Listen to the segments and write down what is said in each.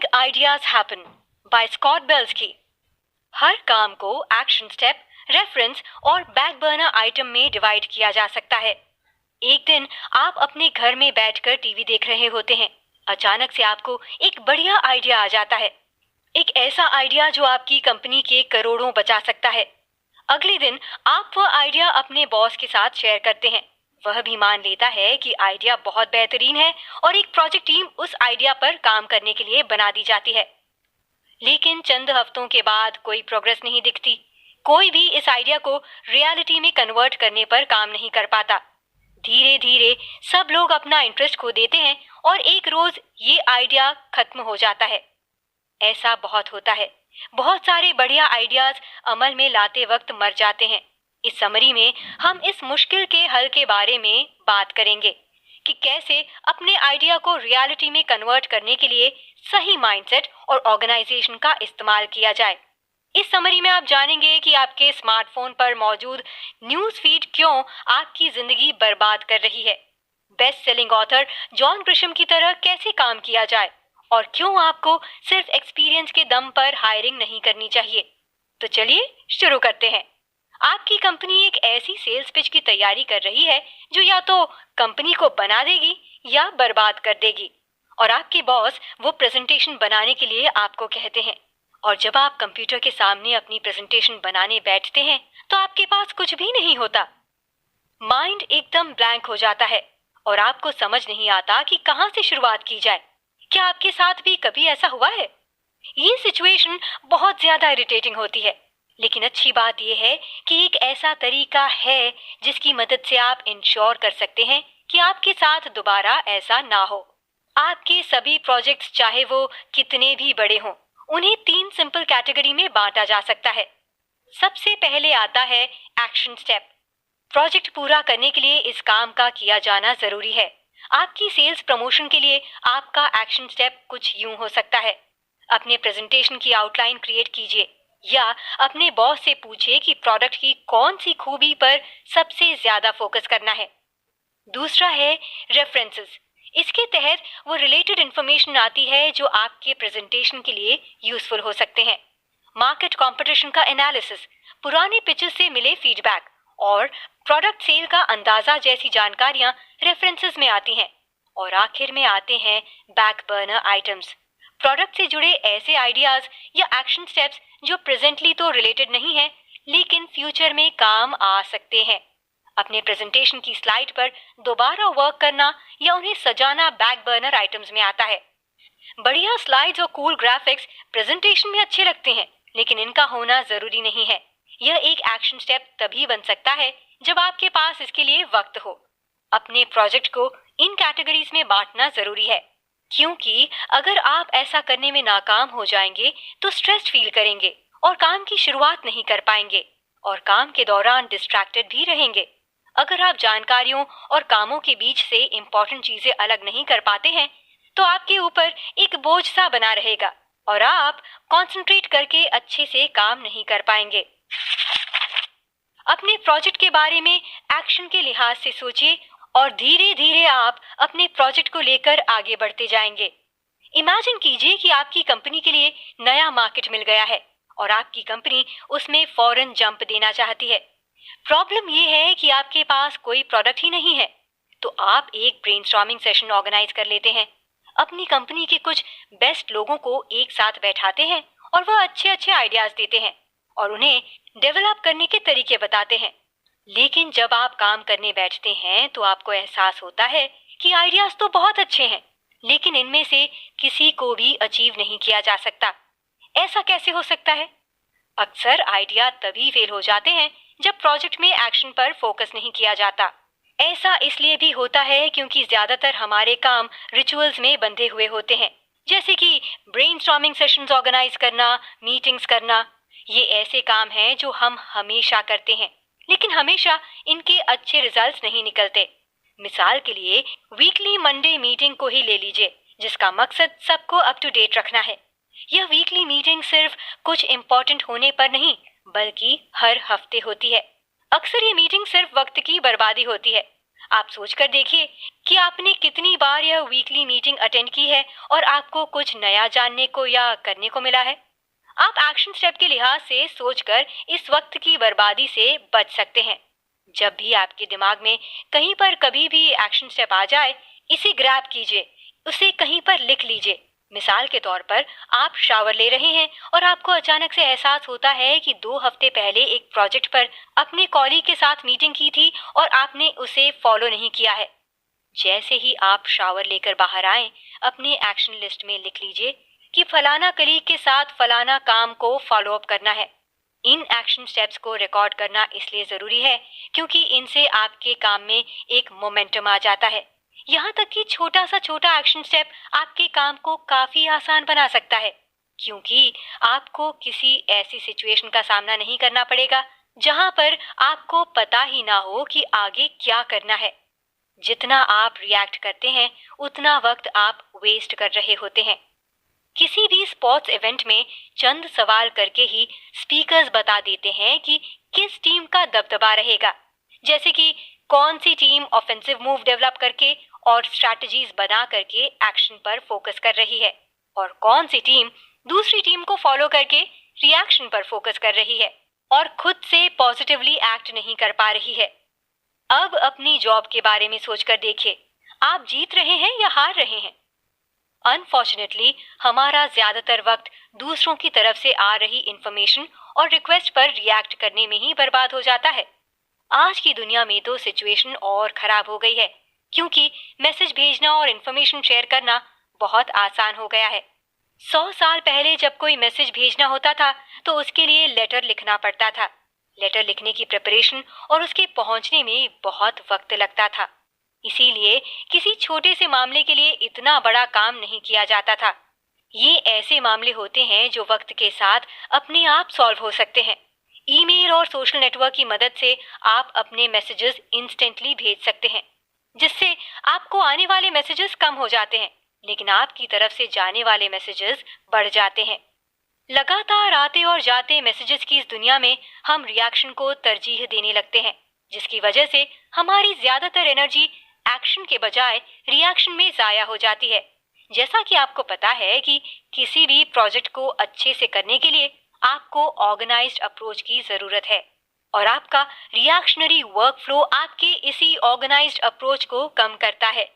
Making ideas happen by Scott Belsky. हर काम को एक्शन स्टेप, रेफरेंस और बैक बर्नर आइटम में डिवाइड किया जा सकता है। एक दिन आप अपने घर में बैठकर टीवी देख रहे होते हैं। अचानक से आपको एक बढ़िया आइडिया आ जाता है, एक ऐसा आइडिया जो आपकी कंपनी के करोड़ों बचा सकता है। अगले दिन आप वह आइडिया अपने बॉस के साथ शेयर करते हैं। वह भी मान लेता है कि आइडिया बहुत बेहतरीन है और एक प्रोजेक्ट टीम उस आइडिया पर काम करने के लिए बना दी जाती है। लेकिन चंद हफ्तों के बाद कोई प्रोग्रेस नहीं दिखती। कोई भी इस आइडिया को रियलिटी में कन्वर्ट करने पर काम नहीं कर पाता। धीरे धीरे सब लोग अपना इंटरेस्ट खो देते हैं और एक रोज ये आइडिया खत्म हो जाता है। ऐसा बहुत होता है। बहुत सारे बढ़िया आइडियाज अमल में लाते वक्त मर जाते हैं। इस समरी में हम इस मुश्किल के हल के बारे में बात करेंगे कि कैसे अपने आइडिया को रियलिटी में कन्वर्ट करने के लिए सही माइंडसेट और ऑर्गेनाइजेशन का इस्तेमाल किया जाए। इस समरी में आप जानेंगे कि आपके स्मार्टफोन पर मौजूद न्यूज फीड क्यों आपकी जिंदगी बर्बाद कर रही है, best selling author John Grisham की तरह कैसे काम किया जाए और क्यों आपको सिर्फ एक्सपीरियंस के दम पर हायरिंग नहीं करनी चाहिए। तो चलिए शुरू करते हैं। आपकी कंपनी एक ऐसी सेल्स पिच की तैयारी कर रही है जो या तो कंपनी को बना देगी या बर्बाद कर देगी, और आपके बॉस वो प्रेजेंटेशन बनाने के लिए आपको कहते हैं। और जब आप कंप्यूटर के सामने अपनी प्रेजेंटेशन बनाने बैठते हैं तो आपके पास कुछ भी नहीं होता। माइंड एकदम ब्लैंक हो जाता है और आपको समझ नहीं आता कि कहां से शुरुआत की जाए। क्या आपके साथ भी कभी ऐसा हुआ है? ये सिचुएशन बहुत ज्यादा इरिटेटिंग होती है, लेकिन अच्छी बात यह है कि एक ऐसा तरीका है जिसकी मदद से आप इंश्योर कर सकते हैं कि आपके साथ दोबारा ऐसा ना हो। आपके सभी प्रोजेक्ट्स, चाहे वो कितने भी बड़े हों, उन्हें 3 सिंपल कैटेगरी में बांटा जा सकता है। सबसे पहले आता है एक्शन स्टेप। प्रोजेक्ट पूरा करने के लिए इस काम का किया जाना जरूरी है। आपकी सेल्स प्रमोशन के लिए आपका एक्शन स्टेप कुछ यूं हो सकता है। अपने प्रेजेंटेशन की आउटलाइन क्रिएट कीजिए या अपने बॉस से पूछिए कि प्रोडक्ट की कौन सी खूबी पर सबसे ज्यादा फोकस करना है। दूसरा है रेफरेंसेस। इसके तहत वो रिलेटेड इंफॉर्मेशन आती है जो आपके प्रेजेंटेशन के लिए यूजफुल हो सकते हैं। मार्केट कंपटीशन का एनालिसिस, पुराने पिचेस से मिले फीडबैक और प्रोडक्ट सेल का अंदाजा जैसी जानकारियां रेफरेंसेस में आती हैं। और आखिर में आते हैं बैक बर्नर आइटम्स। प्रोडक्ट से जुड़े ऐसे आइडियाज या एक्शन स्टेप्स जो प्रेजेंटली तो रिलेटेड नहीं है लेकिन फ्यूचर में काम आ सकते हैं। अपने प्रेजेंटेशन की स्लाइड पर दोबारा वर्क करना या उन्हें सजाना बैक बर्नर आइटम्स में आता है। बढ़िया स्लाइड्स और कूल ग्राफिक्स प्रेजेंटेशन में अच्छे लगते हैं, लेकिन इनका होना जरूरी नहीं है। यह एक एक्शन स्टेप तभी बन सकता है जब आपके पास इसके लिए वक्त हो। अपने प्रोजेक्ट को इन कैटेगरीज में बांटना जरूरी है, क्योंकि अगर आप ऐसा करने में नाकाम हो जाएंगे तो स्ट्रेस्ड फील करेंगे और काम की शुरुआत नहीं कर पाएंगे और काम के दौरान डिस्ट्रैक्टेड भी रहेंगे। अगर आप जानकारियों और कामों के बीच से इंपॉर्टेंट चीजें अलग नहीं कर पाते हैं तो आपके ऊपर एक बोझ सा बना रहेगा और आप कंसंट्रेट करके अच्छे से काम नहीं कर पाएंगे। अपने प्रोजेक्ट के बारे में एक्शन के लिहाज से सोचिए और धीरे धीरे आप अपने प्रोजेक्ट को लेकर आगे बढ़ते जाएंगे। इमेजिन कीजिए कि आपकी कंपनी के लिए नया मार्केट मिल गया है और आपकी कंपनी उसमें फौरन जंप देना चाहती है। प्रॉब्लम यह है कि आपके पास कोई प्रोडक्ट ही नहीं है। तो आप एक ब्रेनस्टॉर्मिंग सेशन ऑर्गेनाइज कर लेते हैं। अपनी कंपनी के कुछ बेस्ट लोगों को एक साथ बैठाते हैं और वह अच्छे अच्छे आइडियाज देते हैं और उन्हें डेवलप करने के तरीके बताते हैं। लेकिन जब आप काम करने बैठते हैं तो आपको एहसास होता है कि आइडियाज तो बहुत अच्छे हैं, लेकिन इनमें से किसी को भी अचीव नहीं किया जा सकता। ऐसा कैसे हो सकता है? अक्सर आइडिया तभी फेल हो जाते हैं जब प्रोजेक्ट में एक्शन पर फोकस नहीं किया जाता। ऐसा इसलिए भी होता है क्योंकि ज्यादातर हमारे काम रिचुअल्स में बंधे हुए होते हैं, जैसे कि ब्रेनस्टॉर्मिंग सेशंस ऑर्गेनाइज करना, मीटिंग्स करना। ये ऐसे काम हैं जो हम हमेशा करते हैं, लेकिन हमेशा इनके अच्छे रिजल्ट्स नहीं निकलते। मिसाल के लिए वीकली मंडे मीटिंग को ही ले लीजिए, जिसका मकसद सबको अप टू डेट रखना है। यह वीकली मीटिंग सिर्फ कुछ इम्पोर्टेंट होने पर नहीं बल्कि हर हफ्ते होती है। अक्सर ये मीटिंग सिर्फ वक्त की बर्बादी होती है। आप सोचकर देखिए कि आपने कितनी बार यह वीकली मीटिंग अटेंड की है और आपको कुछ नया जानने को या करने को मिला है। आप एक्शन स्टेप के लिहाज से सोचकर इस वक्त की बर्बादी से बच सकते हैं। जब भी आपके दिमाग में कहीं पर कभी भी एक्शन स्टेप आ जाए, इसे ग्रैब कीजिए, उसे कहीं पर लिख लीजिए। मिसाल के तौर पर आप शावर ले रहे हैं और आपको अचानक से एहसास होता है कि 2 हफ्ते पहले एक प्रोजेक्ट पर अपने कॉलीग के साथ मीटिंग की थी और आपने उसे फॉलो नहीं किया है। जैसे ही आप शावर लेकर बाहर आए, अपने एक्शन लिस्ट में लिख लीजिए कि फलाना कलीग के साथ फलाना काम को फॉलो अप करना है। इन एक्शन स्टेप्स को रिकॉर्ड करना इसलिए जरूरी है क्योंकि इनसे आपके काम में एक मोमेंटम आ जाता है। यहाँ तक कि छोटा सा छोटा एक्शन स्टेप आपके काम को काफी आसान बना सकता है, क्योंकि आपको किसी ऐसी सिचुएशन का सामना नहीं करना पड़ेगा जहाँ पर आपको पता ही ना हो कि आगे क्या करना है। जितना आप रिएक्ट करते हैं, उतना वक्त आप वेस्ट कर रहे होते हैं। किसी भी स्पोर्ट्स इवेंट में चंद सवाल करके ही स्पीकर्स बता देते हैं कि किस टीम का दबदबा रहेगा, जैसे कि कौन सी ऑफेंसिव ऑफेंसिव मूव डेवलप करके और स्ट्रैटेजीज बना करके एक्शन पर फोकस कर रही है और कौन सी टीम दूसरी टीम को फॉलो करके रिएक्शन पर फोकस कर रही है और खुद से पॉजिटिवली एक्ट नहीं कर पा रही है। अब अपनी जॉब के बारे में सोचकर देखिए, आप जीत रहे हैं या हार रहे हैं। अनफॉर्चुनेटली हमारा ज्यादातर वक्त दूसरों की तरफ से आ रही इंफॉर्मेशन और रिक्वेस्ट पर रिएक्ट करने में ही बर्बाद हो जाता है। आज की दुनिया में तो सिचुएशन और खराब हो गई है, क्योंकि मैसेज भेजना और इंफॉर्मेशन शेयर करना बहुत आसान हो गया है। 100 साल पहले जब कोई मैसेज भेजना होता था तो उसके लिए लेटर लिखना पड़ता था। लेटर लिखने की प्रिपरेशन और उसके पहुंचने में बहुत वक्त लगता था। इसीलिए किसी छोटे से मामले के लिए इतना बड़ा काम नहीं किया जाता था। ये ऐसे मामले होते हैं जो वक्त के साथ अपने आप सॉल्व हो सकते हैं। ईमेल और सोशल नेटवर्क की मदद से आप अपने मैसेजेस इंस्टेंटली भेज सकते हैं, जिससे आपको आने वाले मैसेजेस कम हो जाते हैं, लेकिन आपकी तरफ से जाने वाले मैसेजेस बढ़ जाते हैं। लगातार आते और जाते मैसेजेस की इस दुनिया में हम रिएक्शन को तरजीह देने लगते हैं, जिसकी वजह से हमारी ज्यादातर एनर्जी एक्शन के बजाय रिएक्शन में जाया हो जाती है। जैसा कि आपको पता है कि किसी भी प्रोजेक्ट को अच्छे से करने के लिए आपको ऑर्गेनाइज्ड अप्रोच की जरूरत है और आपका रिएक्शनरी वर्क फ्लो आपके इसी ऑर्गेनाइज्ड अप्रोच को कम करता है।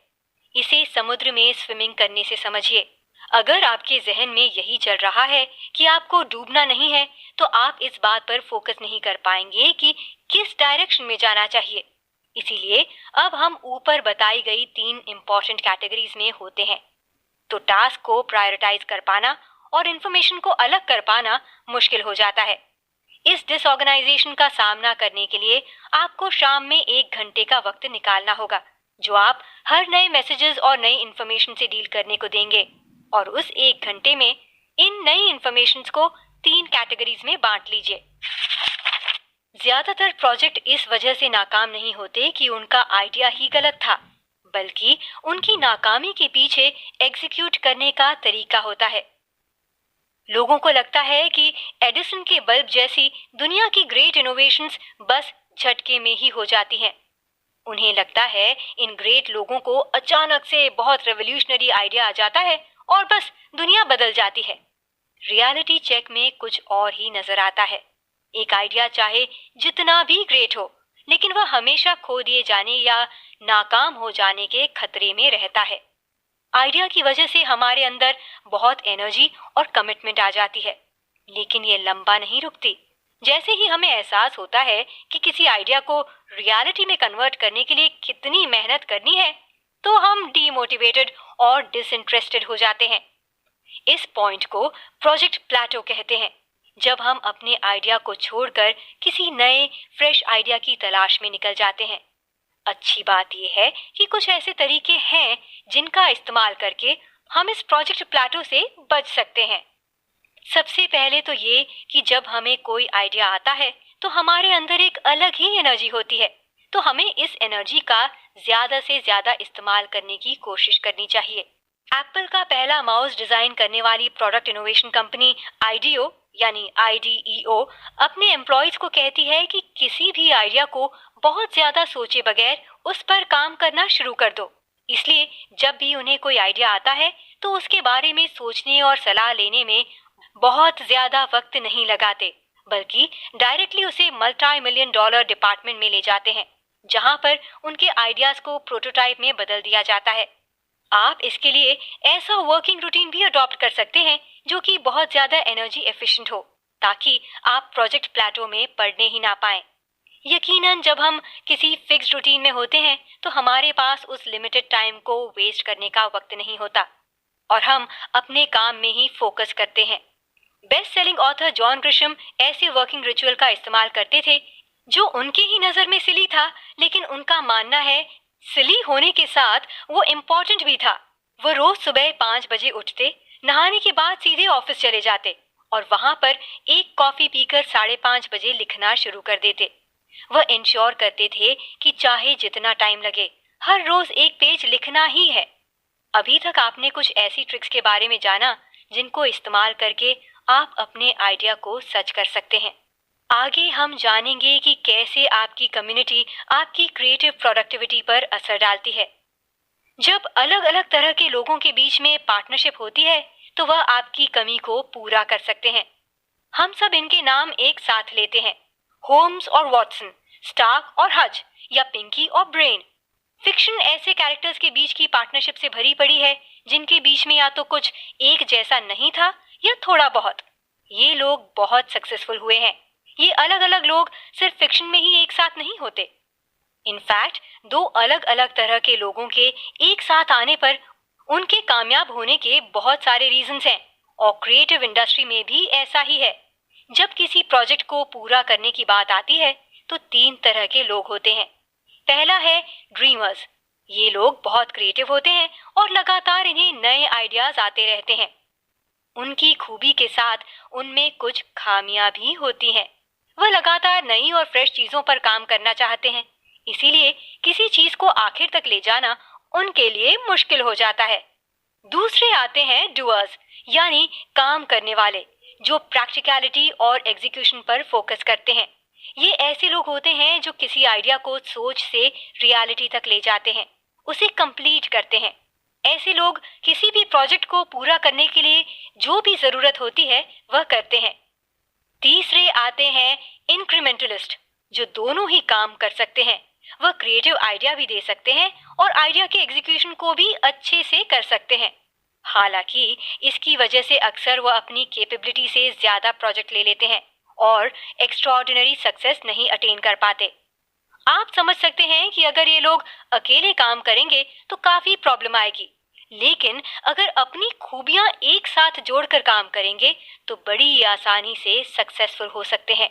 इसे समुद्र में स्विमिंग करने से समझिए। अगर आपके जहन में यही चल रहा है कि आपको डूबना नहीं है, तो आप इस बात पर फोकस नहीं कर पाएंगे कि किस डायरेक्शन में जाना चाहिए। इसीलिए अब हम ऊपर बताई गई 3 इम्पोर्टेंट कैटेगरीज में होते हैं। तो टास्क को प्रायोरिटाइज कर पाना और इन्फॉर्मेशन को अलग कर पाना मुश्किल हो जाता है। इस डिसऑर्गेनाइजेशन का सामना करने के लिए आपको शाम में 1 घंटे का वक्त निकालना होगा, जो आप हर नए मैसेजेस और नई इन्फॉर्मेशन से डील करने को देंगे। और उस 1 घंटे में इन नई इन्फॉर्मेशन को 3 कैटेगरीज में बांट लीजिए। ज्यादातर प्रोजेक्ट इस वजह से नाकाम नहीं होते कि उनका आइडिया ही गलत था, बल्कि उनकी नाकामी के पीछे एग्जीक्यूट करने का तरीका होता है। लोगों को लगता है कि एडिसन के बल्ब जैसी दुनिया की ग्रेट इनोवेशंस बस झटके में ही हो जाती हैं। उन्हें लगता है इन ग्रेट लोगों को अचानक से बहुत रेवोल्यूशनरी आइडिया आ जाता है और बस दुनिया बदल जाती है। रियलिटी चेक में कुछ और ही नजर आता है। एक आइडिया चाहे जितना भी ग्रेट हो, लेकिन वह हमेशा खो दिए जाने या नाकाम हो जाने के खतरे में रहता है। आइडिया की वजह से हमारे अंदर बहुत एनर्जी और कमिटमेंट आ जाती है, लेकिन ये लंबा नहीं रुकती। जैसे ही हमें एहसास होता है कि किसी आइडिया को रियलिटी में कन्वर्ट करने के लिए कितनी मेहनत करनी है, तो हम डीमोटिवेटेड और डिसइंटरेस्टेड हो जाते हैं। इस पॉइंट को प्रोजेक्ट प्लेटो कहते हैं, जब हम अपने आइडिया को छोड़कर किसी नए फ्रेश आइडिया की तलाश में निकल जाते हैं। अच्छी बात यह है कि कुछ ऐसे तरीके हैं जिनका इस्तेमाल करके हम इस प्रोजेक्ट प्लेटो से बच सकते हैं। सबसे पहले तो ये कि जब हमें कोई आइडिया आता है तो हमारे अंदर एक अलग ही एनर्जी होती है, तो हमें इस एनर्जी का ज्यादा से ज्यादा इस्तेमाल करने की कोशिश करनी चाहिए। एप्पल का पहला माउस डिजाइन करने वाली प्रोडक्ट इनोवेशन कंपनी आईडीओ यानी IDEO अपने एम्प्लॉयज को कहती है कि किसी भी आइडिया को बहुत ज्यादा सोचे बगैर उस पर काम करना शुरू कर दो। इसलिए जब भी उन्हें कोई आइडिया आता है तो उसके बारे में सोचने और सलाह लेने में बहुत ज्यादा वक्त नहीं लगाते, बल्कि डायरेक्टली उसे मल्टी मिलियन डॉलर डिपार्टमेंट में ले जाते हैं, जहां पर उनके आइडियाज को प्रोटोटाइप में बदल दिया जाता है। आप इसके लिए ऐसा वर्किंग रूटीन भी अडॉप्ट कर सकते हैं जो कि बहुत ज्यादा एनर्जी एफिशिएंट हो, ताकि आप प्रोजेक्ट प्लेटो में पड़ने ही ना पाएं। यकीनन जब हम किसी फिक्स रूटीन में होते हैं तो हमारे पास उस लिमिटेड टाइम को वेस्ट करने का वक्त नहीं होता और हम अपने काम में ही फोकस करते हैं। Best selling author John Grisham ऐसे वर्किंग रिचुअल का इस्तेमाल करते थे जो उनके ही नजर में सिली था, लेकिन उनका मानना है सिली होने के साथ वो इम्पोर्टेंट भी था। वो रोज सुबह 5 बजे उठते, नहाने के बाद सीधे ऑफिस चले जाते और वहां पर एक कॉफी पीकर 5:30 बजे लिखना शुरू कर देते। वह इंश्योर करते थे कि चाहे जितना टाइम लगे, हर रोज एक पेज लिखना ही है। अभी तक आपने कुछ ऐसी ट्रिक्स के बारे में जाना जिनको इस्तेमाल करके आप अपने आइडिया को सच कर सकते हैं। आगे हम जानेंगे कि कैसे आपकी कम्युनिटी आपकी क्रिएटिव प्रोडक्टिविटी पर असर डालती है। जब अलग अलग तरह के लोगों के बीच में पार्टनरशिप होती है तो वह आपकी कमी को पूरा कर सकते हैं। हम सब इनके नाम एक साथ लेते हैं, होम्स और वॉटसन, स्टार्क और हज, या पिंकी और ब्रेन। फिक्शन ऐसे कैरेक्टर्स के बीच की पार्टनरशिप से भरी पड़ी है जिनके बीच में या तो कुछ एक जैसा नहीं था या थोड़ा बहुत। ये लोग बहुत सक्सेसफुल हुए हैं। ये अलग अलग लोग सिर्फ फिक्शन में ही एक साथ नहीं होते। इनफैक्ट दो अलग अलग तरह के लोगों के एक साथ आने पर उनके कामयाब होने के बहुत सारे रीजंस हैं और क्रिएटिव इंडस्ट्री में भी ऐसा ही है। जब किसी प्रोजेक्ट को पूरा करने की बात आती है तो 3 तरह के लोग होते हैं। पहला है ड्रीमर्स। ये लोग बहुत क्रिएटिव होते हैं और लगातार इन्हें नए आइडियाज आते रहते हैं। उनकी खूबी के साथ उनमें कुछ खामियां भी होती हैं। वह लगातार नई और फ्रेश चीजों पर काम करना चाहते हैं, इसीलिए किसी चीज को आखिर तक ले जाना उनके लिए मुश्किल हो जाता है। दूसरे आते हैं डूअर्स, यानी काम करने वाले, जो प्रैक्टिकलिटी और एग्जीक्यूशन पर फोकस करते हैं। ये ऐसे लोग होते हैं जो किसी आइडिया को सोच से रियलिटी तक ले जाते हैं, उसे कंप्लीट करते हैं। ऐसे लोग किसी भी प्रोजेक्ट को पूरा करने के लिए जो भी जरूरत होती है वह करते हैं। तीसरे आते हैं इंक्रीमेंटलिस्ट, जो दोनों ही काम कर सकते हैं। वह क्रिएटिव आइडिया भी दे सकते हैं और आइडिया के एग्जीक्यूशन को भी अच्छे से कर सकते हैं। हालांकि इसकी वजह से अक्सर वह अपनी कैपेबिलिटी से ज्यादा प्रोजेक्ट ले लेते हैं और एक्स्ट्राऑर्डिनरी सक्सेस नहीं अटेन कर पाते। आप समझ सकते हैं कि अगर ये लोग अकेले काम करेंगे तो काफी प्रॉब्लम आएगी, लेकिन अगर अपनी खूबियां एक साथ जोड़कर काम करेंगे तो बड़ी आसानी से सक्सेसफुल हो सकते हैं।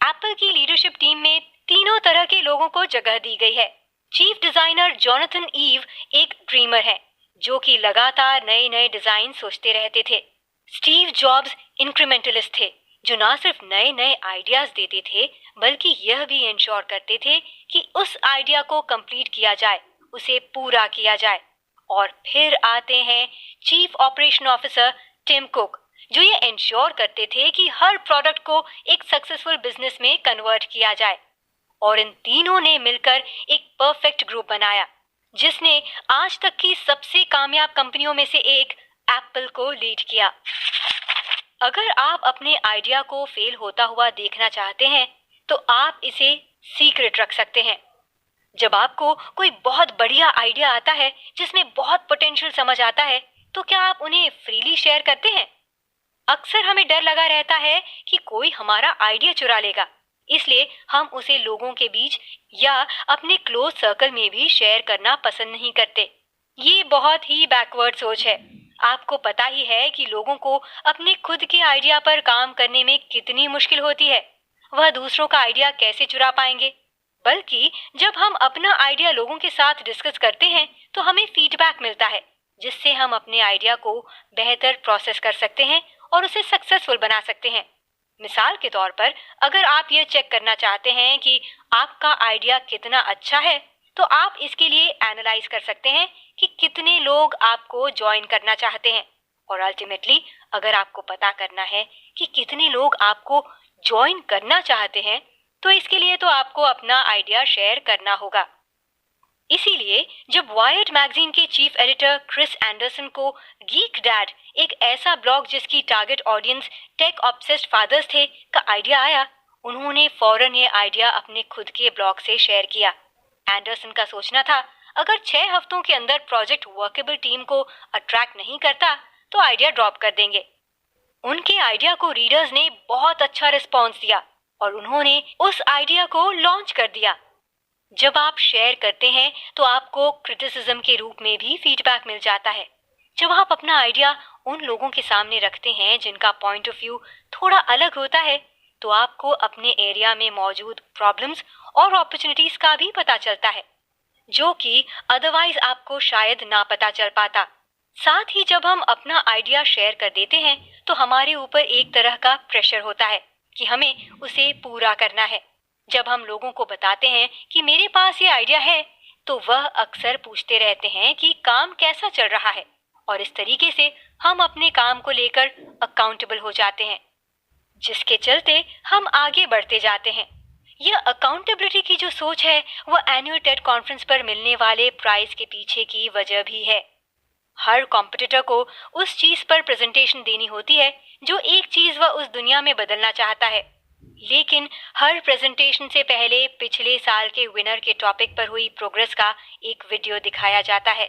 एप्पल की लीडरशिप टीम में तीनों तरह के लोगों को जगह दी गई है। चीफ डिजाइनर जोनाथन ईव एक ड्रीमर है जो कि लगातार नए नए डिजाइन सोचते रहते थे। स्टीव जॉब्स इंक्रीमेंटलिस्ट थे, जो ना सिर्फ नए नए आइडियाज देते थे बल्कि यह भी इंश्योर करते थे कि उस आइडिया को कंप्लीट किया जाए, उसे पूरा किया जाए। और फिर आते हैं chief operation officer Tim Cook, जो ये इंश्योर करते थे कि हर प्रोडक्ट को एक सक्सेसफुल बिजनेस में कन्वर्ट किया जाए। और इन तीनों ने मिलकर एक परफेक्ट ग्रुप बनाया जिसने आज तक की सबसे कामयाब कंपनियों में से एक एप्पल को लीड किया। अगर आप अपने आइडिया को फेल होता हुआ देखना चाहते हैं तो आप इसे सीक्रेट रख सकते हैं। जब आपको कोई बहुत बढ़िया आइडिया आता है जिसमें बहुत पोटेंशियल समझ आता है तो क्या आप उन्हें फ्रीली शेयर करते हैं? अक्सर हमें डर लगा रहता है कि कोई हमारा आइडिया चुरा लेगा, इसलिए हम उसे लोगों के बीच या अपने क्लोज सर्कल में भी शेयर करना पसंद नहीं करते। ये बहुत ही बैकवर्ड सोच है। आपको पता ही है कि लोगों को अपने खुद के आइडिया पर काम करने में कितनी मुश्किल होती है। वह दूसरों का आइडिया कैसे चुरा पाएंगे? बल्कि जब हम अपना आइडिया लोगों के साथ डिस्कस करते हैं तो हमें फीडबैक मिलता है, जिससे हम अपने आइडिया को बेहतर प्रोसेस कर सकते हैं और उसे सक्सेसफुल बना सकते हैं। मिसाल के तौर पर, अगर आप ये चेक करना चाहते हैं कि आपका आइडिया कितना अच्छा है तो आप इसके लिए एनालाइज कर सकते हैं कि कितने लोग आपको ज्वाइन करना चाहते हैं। और अल्टीमेटली अगर आपको पता करना है कि कितने लोग आपको ज्वाइन करना चाहते हैं तो इसके लिए तो आपको अपना आइडिया शेयर करना होगा। इसीलिए जब वायर्ड मैगजीन के चीफ एडिटर क्रिस एंडरसन को गीक डैड, एक ऐसा ब्लॉग जिसकी target audience tech obsessed fathers थे, का आइडिया आया, उन्होंने फौरन ये आइडिया अपने खुद के ब्लॉग से शेयर किया। एंडरसन का सोचना था, अगर 6 हफ्तों के अंदर प्रोजेक्ट वर्केबल टीम को अट्रैक्ट नहीं करता तो आइडिया ड्रॉप कर देंगे। उनके आइडिया को रीडर्स ने बहुत अच्छा रिस्पॉन्स दिया और उन्होंने उस आइडिया को लॉन्च कर दिया। जब आप शेयर करते हैं तो आपको क्रिटिसिज्म के रूप में भी फीडबैक मिल जाता है। जब आप अपना आइडिया उन लोगों के सामने रखते हैं जिनका पॉइंट ऑफ व्यू थोड़ा अलग होता है, तो आपको अपने एरिया में मौजूद प्रॉब्लम्स और अपॉर्चुनिटीज का भी पता चलता है, जो कि अदरवाइज आपको शायद ना पता चल पाता। साथ ही जब हम अपना आइडिया शेयर कर देते हैं तो हमारे ऊपर एक तरह का प्रेशर होता है कि हमें उसे पूरा करना है। जब हम लोगों को बताते हैं कि मेरे पास ये आइडिया है, तो वह अक्सर पूछते रहते हैं कि काम कैसा चल रहा है, और इस तरीके से हम अपने काम को लेकर अकाउंटेबल हो जाते हैं, जिसके चलते हम आगे बढ़ते जाते हैं। यह अकाउंटेबिलिटी की जो सोच है, वह एनुअल टेड कॉन्फ्रेंस पर मिलने वाले प्राइज के पीछे की वजह भी है। हर कॉम्पिटिटर को उस चीज पर प्रेजेंटेशन देनी होती है जो एक चीज वह उस दुनिया में बदलना चाहता है, लेकिन हर प्रेजेंटेशन से पहले पिछले साल के विनर के टॉपिक पर हुई प्रोग्रेस का एक वीडियो दिखाया जाता है।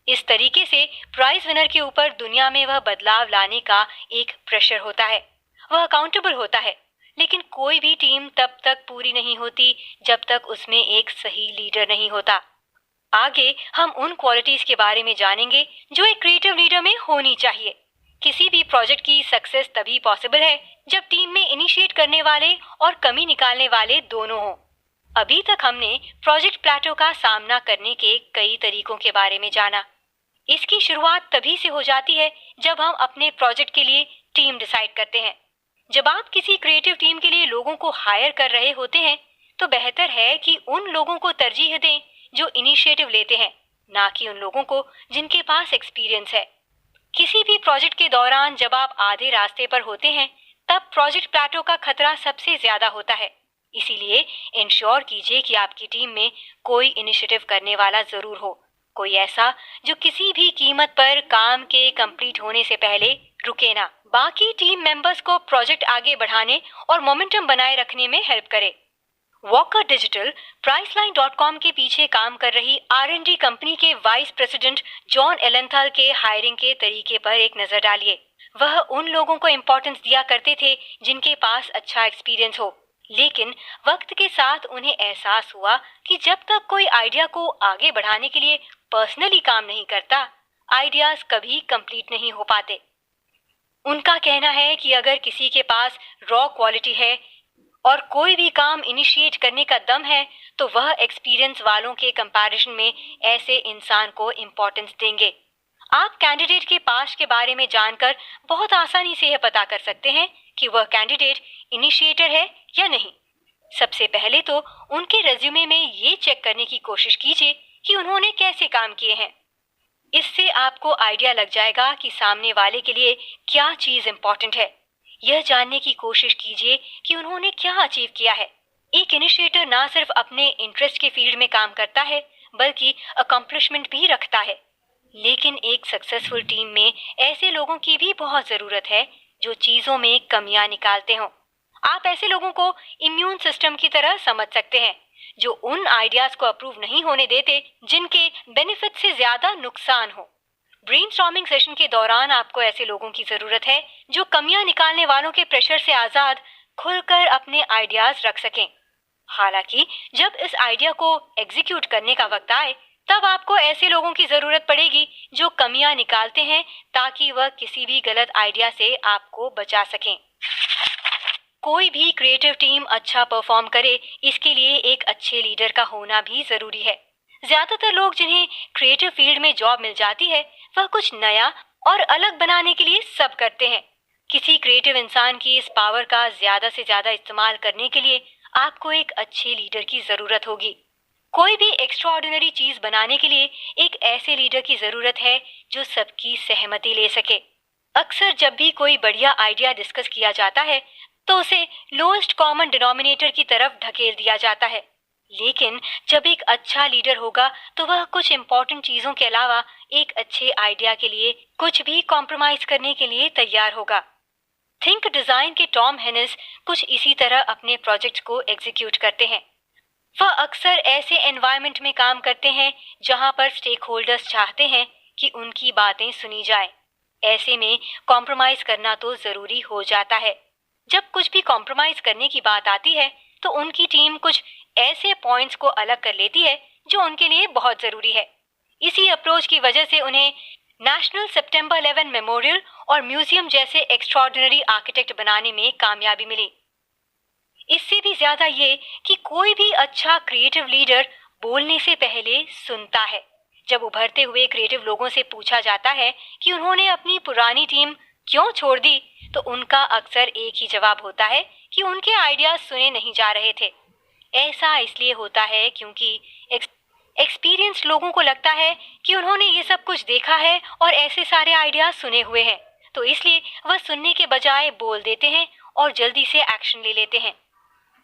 इस तरीके से प्राइज विनर के ऊपर दुनिया में वह बदलाव लाने का एक प्रेशर होता है, वह अकाउंटेबल होता है। लेकिन कोई भी टीम तब तक पूरी नहीं होती जब तक उसमें एक सही लीडर नहीं होता। आगे हम उन क्वालिटीज के बारे में जानेंगे जो एक क्रिएटिव लीडर में होनी चाहिए। किसी भी प्रोजेक्ट की सक्सेस तभी पॉसिबल है जब टीम में इनिशिएट करने वाले और कमी निकालने वाले दोनों हों। अभी तक हमने प्रोजेक्ट प्लेटो का सामना करने के कई तरीकों के बारे में जाना। इसकी शुरुआत तभी से हो जाती है जब हम अपने प्रोजेक्ट के लिए टीम डिसाइड करते हैं। जब आप किसी क्रिएटिव टीम के लिए लोगों को हायर कर रहे होते हैं, तो बेहतर है कि उन लोगों को तरजीह दें जो इनिशिएटिव लेते हैं, ना कि उन लोगों को जिनके पास एक्सपीरियंस है। किसी भी प्रोजेक्ट के दौरान जब आप आधे रास्ते पर होते हैं, तब प्रोजेक्ट प्लेटो का खतरा सबसे ज्यादा होता है। इसीलिए इंश्योर कीजिए कि आपकी टीम में कोई इनिशिएटिव करने वाला जरूर हो, कोई ऐसा जो किसी भी कीमत पर काम के कंप्लीट होने से पहले रुके ना, बाकी टीम मेंबर्स को प्रोजेक्ट आगे बढ़ाने और मोमेंटम बनाए रखने में हेल्प करे। वॉकर डिजिटल प्राइसलाइन.com के पीछे काम कर रही R&D कंपनी के वाइस प्रेसिडेंट जॉन एलेंथल के हायरिंग के तरीके पर एक नजर डालिए। वह उन लोगों को इम्पोर्टेंस दिया करते थे जिनके पास अच्छा एक्सपीरियंस हो, लेकिन वक्त के साथ उन्हें एहसास हुआ कि जब तक कोई आइडिया को आगे बढ़ाने के लिए पर्सनली काम नहीं करता, आइडियाज कभी कंप्लीट नहीं हो पाते। उनका कहना है कि अगर किसी के पास रॉ क्वालिटी है और कोई भी काम इनिशिएट करने का दम है, तो वह एक्सपीरियंस वालों के कंपैरिजन में ऐसे इंसान को इम्पोर्टेंस देंगे। आप कैंडिडेट के पास्ट के बारे में जानकर बहुत आसानी से यह पता कर सकते हैं कि वह कैंडिडेट इनिशिएटर है या नहीं। सबसे पहले तो उनके रेज्यूमे में ये चेक करने की कोशिश कीजिए कि उन्होंने कैसे काम किए हैं। इससे आपको आइडिया लग जाएगा कि सामने वाले के लिए क्या चीज इम्पोर्टेंट है। यह जानने की कोशिश कीजिए कि उन्होंने क्या अचीव किया है। एक इनिशिएटर ना सिर्फ अपने इंटरेस्ट के फील्ड में काम करता है, बल्कि अकम्प्लिशमेंट भी रखता है। लेकिन एक सक्सेसफुल टीम में ऐसे लोगों की भी बहुत जरूरत है जो चीजों में कमियां निकालते हों। आप ऐसे लोगों को इम्यून सिस्टम की तरह समझ सकते हैं, जो उन आइडियाज को अप्रूव नहीं होने देते जिनके बेनिफिट से ज्यादा नुकसान हो। ब्रेनस्टॉर्मिंग सेशन के दौरान आपको ऐसे लोगों की जरूरत है जो कमियां निकालने वालों के प्रेशर से आजाद खुलकर अपने आइडियाज रख सकें। हालांकि जब इस आइडिया को एग्जीक्यूट करने का वक्त आए, तब आपको ऐसे लोगों की जरूरत पड़ेगी जो कमियां निकालते हैं, ताकि वह किसी भी गलत आइडिया से आपको बचा सकें। कोई भी क्रिएटिव टीम अच्छा परफॉर्म करे, इसके लिए एक अच्छे लीडर का होना भी जरूरी है। ज्यादातर लोग जिन्हें क्रिएटिव फील्ड में जॉब मिल जाती है, वह कुछ नया और अलग बनाने के लिए सब करते हैं। किसी क्रिएटिव इंसान की इस पावर का ज्यादा से ज्यादा इस्तेमाल करने के लिए आपको एक अच्छे लीडर की जरूरत होगी। कोई भी एक्स्ट्राऑर्डिनरी चीज बनाने के लिए एक ऐसे लीडर की जरूरत है जो सबकी सहमति ले सके। अक्सर जब भी कोई बढ़िया आइडिया डिस्कस किया जाता है, तो उसे लोएस्ट कॉमन डिनोमिनेटर की तरफ ढकेल दिया जाता है। लेकिन जब एक अच्छा लीडर होगा तो वह कुछ इंपॉर्टेंट चीजों के अलावा एक अच्छे आइडिया के लिए कुछ भी कॉम्प्रोमाइज करने के लिए तैयार होगा। थिंक डिजाइन के टॉम हेनिस कुछ इसी तरह अपने प्रोजेक्ट को एग्जीक्यूट करते हैं। वह अक्सर ऐसे एनवायरनमेंट में काम करते हैं जहां पर स्टेक होल्डर्स चाहते हैं कि उनकी बातें सुनी जाए। ऐसे में कॉम्प्रोमाइज करना तो जरूरी हो जाता है। जब कुछ भी कॉम्प्रोमाइज करने की बात आती है तो उनकी टीम कुछ ऐसे पॉइंट्स को अलग कर लेती है जो उनके लिए बहुत जरूरी है। इसी अप्रोच की वजह से उन्हें नेशनल सितंबर 11 मेमोरियल और म्यूजियम जैसे एक्स्ट्रॉर्डिनरी आर्किटेक्ट बनाने में कामयाबी मिली। इससे भी ज्यादा ये कि कोई भी अच्छा क्रिएटिव लीडर बोलने से पहले सुनता है। जब उभरते हुए क्रिएटिव लोगों से पूछा जाता है कि उन्होंने अपनी पुरानी टीम क्यों छोड़ दी, तो उनका अक्सर एक ही जवाब होता है कि उनके आइडियाज सुने नहीं जा रहे थे। ऐसा इसलिए होता है क्योंकि एक्सपीरियंस्ड लोगों को लगता है कि उन्होंने ये सब कुछ देखा है और ऐसे सारे आइडियाज सुने हुए हैं, तो इसलिए वह सुनने के बजाय बोल देते हैं और जल्दी से एक्शन ले लेते हैं।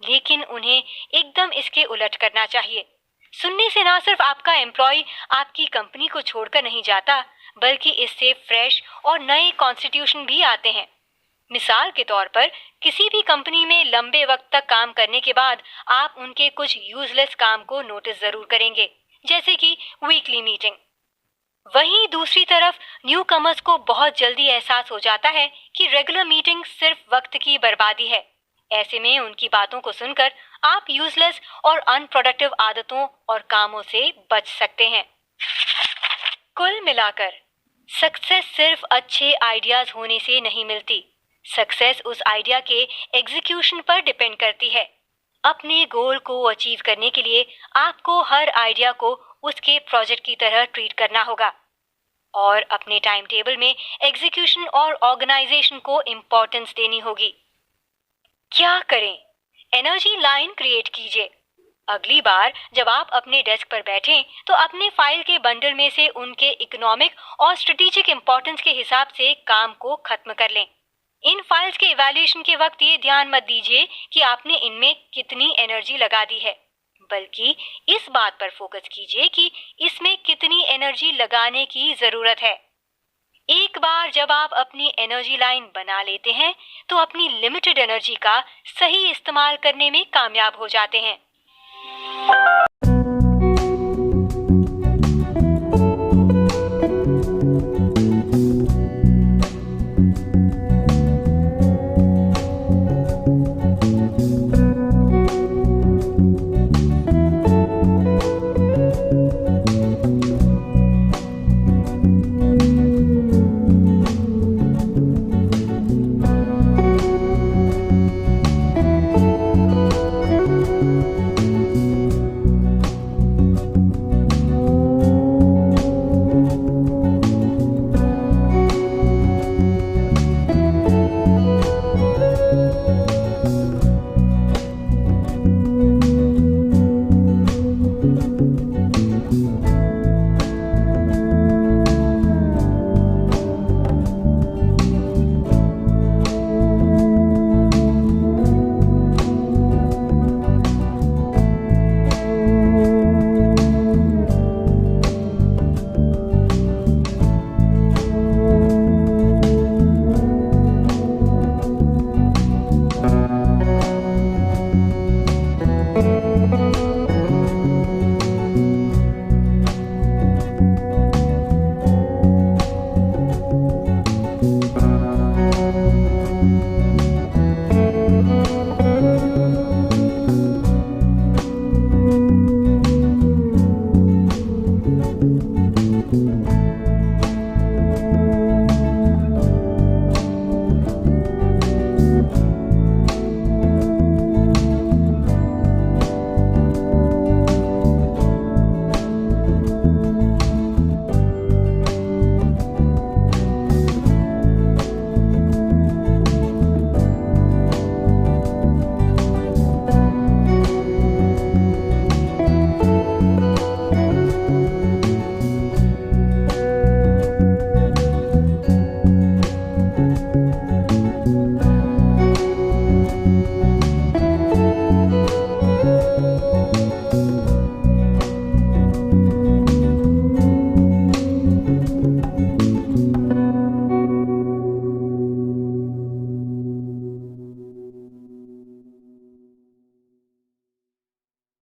लेकिन उन्हें एकदम इसके उलट करना चाहिए। सुनने से ना सिर्फ आपका एम्प्लॉय आपकी कंपनी को छोड़कर नहीं जाता, बल्कि इससे फ्रेश और नए कॉन्स्टिट्यूशन भी आते हैं। मिसाल के तौर पर किसी भी कंपनी में लंबे वक्त तक काम करने के बाद आप उनके कुछ यूजलेस काम को नोटिस जरूर करेंगे, जैसे कि वीकली मीटिंग। वहीं दूसरी तरफ न्यू कमर्स को बहुत जल्दी एहसास हो जाता है कि रेगुलर मीटिंग सिर्फ वक्त की बर्बादी है। ऐसे में उनकी बातों को सुनकर आप यूजलेस और अनप्रोडक्टिव आदतों और कामों से बच सकते हैं। कुल मिलाकर सक्सेस सिर्फ अच्छे आइडियाज होने से नहीं मिलती। सक्सेस उस आइडिया के एग्जीक्यूशन पर डिपेंड करती है। अपने गोल को अचीव करने के लिए आपको हर आइडिया को उसके प्रोजेक्ट की तरह ट्रीट करना होगा और अपने टाइम टेबल में एग्जीक्यूशन और ऑर्गेनाइजेशन को इम्पोर्टेंस देनी होगी। क्या करें? एनर्जी लाइन क्रिएट कीजिए। अगली बार जब आप अपने डेस्क पर बैठें तो अपने फाइल के बंडल में से उनके इकोनॉमिक और स्ट्रेटेजिक इंपॉर्टेंस के हिसाब से काम को खत्म कर लें। इन फाइल्स के इवैल्यूएशन के वक्त ये ध्यान मत दीजिए कि आपने इनमें कितनी एनर्जी लगा दी है, बल्कि इस बात पर फोकस कीजिए कि इसमें कितनी एनर्जी लगाने की जरूरत है। एक बार जब आप अपनी एनर्जी लाइन बना लेते हैं तो अपनी लिमिटेड एनर्जी का सही इस्तेमाल करने में कामयाब हो जाते हैं।